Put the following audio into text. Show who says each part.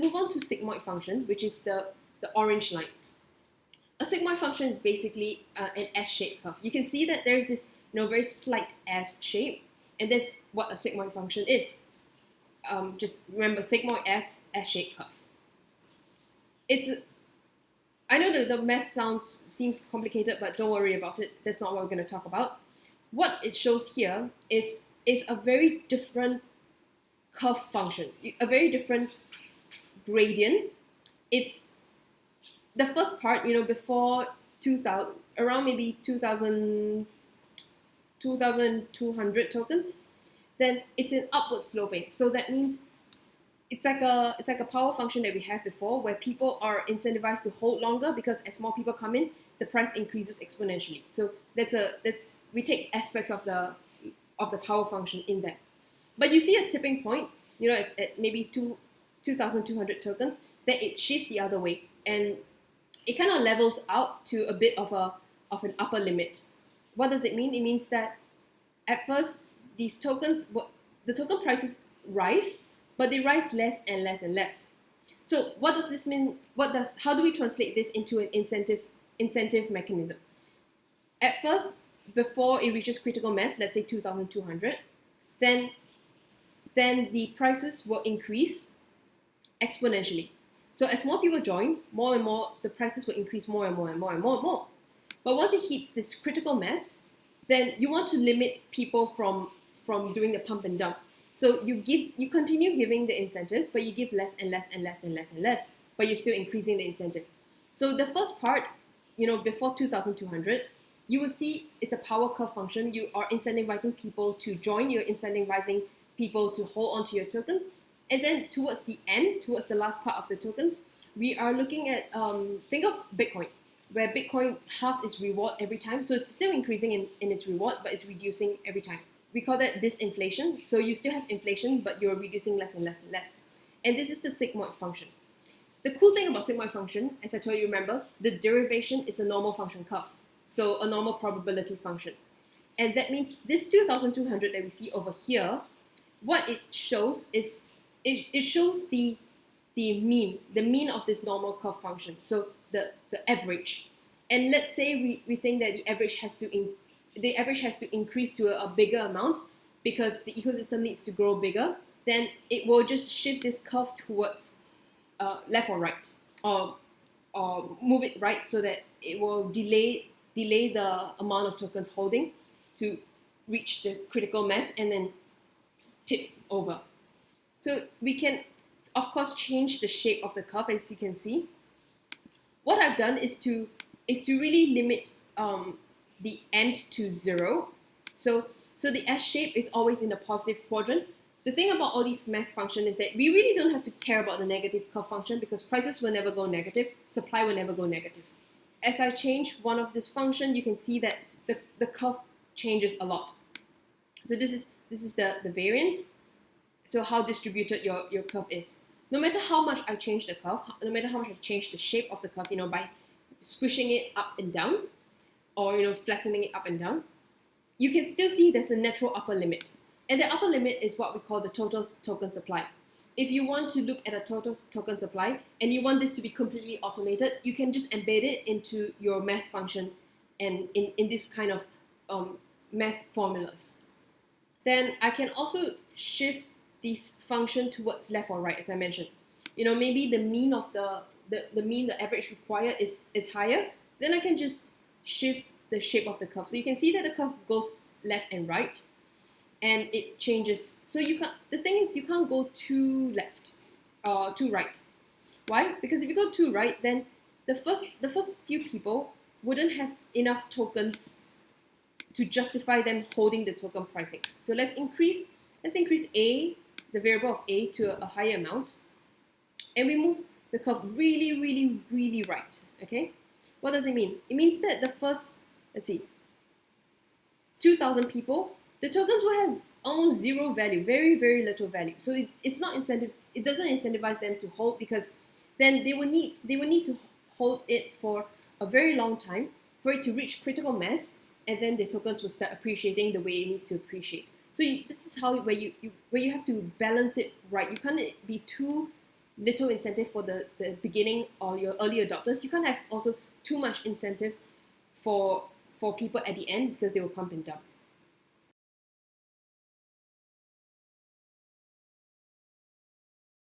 Speaker 1: move on to sigmoid function, which is the orange line. A sigmoid function is basically an S-shaped curve. You can see that there's this very slight S shape, and that's what a sigmoid function is. Just remember sigmoid S-shaped curve. I know that the math seems complicated, but don't worry about it. That's not what we're going to talk about. What it shows here is a very different curve function, a very different gradient. It's the first part, before 2000, around maybe 2,200 tokens, then it's an upward sloping. So that means it's like a power function that we have before, where people are incentivized to hold longer because as more people come in, the price increases exponentially. So we take aspects of the power function in there. But you see a tipping point, at maybe 2,200 tokens, that it shifts the other way, and it kind of levels out to a bit of an upper limit. What does it mean? It means that at first these tokens, the token prices rise, but they rise less and less and less. So what does this mean? How do we translate this into an incentive mechanism? At first, before it reaches critical mass, let's say 2,200, then the prices will increase exponentially. So as more people join, more and more, the prices will increase more and more and more and more and more. But once it hits this critical mass, then you want to limit people from doing the pump and dump. So you continue giving the incentives, but you give less and less and less and less and less, but you're still increasing the incentive. So the first part, before 2,200, you will see it's a power curve function. You are incentivizing people to join, you're incentivizing people to hold onto your tokens. And then towards the end, towards the last part of the tokens, we are looking at, think of Bitcoin, where Bitcoin halves its reward every time. So it's still increasing in its reward, but it's reducing every time. We call that disinflation. So you still have inflation, but you're reducing less and less and less. And this is the sigmoid function. The cool thing about sigmoid function, as I told you, remember, the derivation is a normal function curve. So a normal probability function. And that means this 2,200 that we see over here, what it shows is, it shows the mean of this normal curve function. So the average. And let's say we think that the average has to increase to a bigger amount because the ecosystem needs to grow bigger, then it will just shift this curve towards left or right, or move it right so that it will delay the amount of tokens holding to reach the critical mass and then tip over. So we can, of course, change the shape of the curve, as you can see. What I've done is to really limit the end to 0. So the S shape is always in the positive quadrant. The thing about all these math functions is that we really don't have to care about the negative curve function because prices will never go negative, supply will never go negative. As I change one of this function, you can see that the curve changes a lot. So this is the variance. So how distributed your curve is. No matter how much I change the curve, no matter how much I change the shape of the curve, by squishing it up and down, or flattening it up and down, you can still see there's a natural upper limit. And the upper limit is what we call the total token supply. If you want to look at a total token supply and you want this to be completely automated, you can just embed it into your math function and in this kind of math formulas. Then I can also shift this function towards left or right, as I mentioned. Maybe the mean of the average required is higher, then I can just shift the shape of the curve. So you can see that the curve goes left and right, and it changes. So the thing is, you can't go too left or too right. Why? Because if you go too right, then the first few people wouldn't have enough tokens to justify them holding the token pricing. So let's increase A, the variable of A, to a higher amount, and we move the curve really, really, really right. Okay? What does it mean? It means that the first, 2,000 people, the tokens will have almost zero value, very, very little value. So it's not incentive. It doesn't incentivize them to hold because then they will need to hold it for a very long time for it to reach critical mass, and then the tokens will start appreciating the way it needs to appreciate. So this is how where you have to balance it right. You can't be too little incentive for the beginning or your early adopters, you can't have also too much incentives for people at the end because they will pump and dump.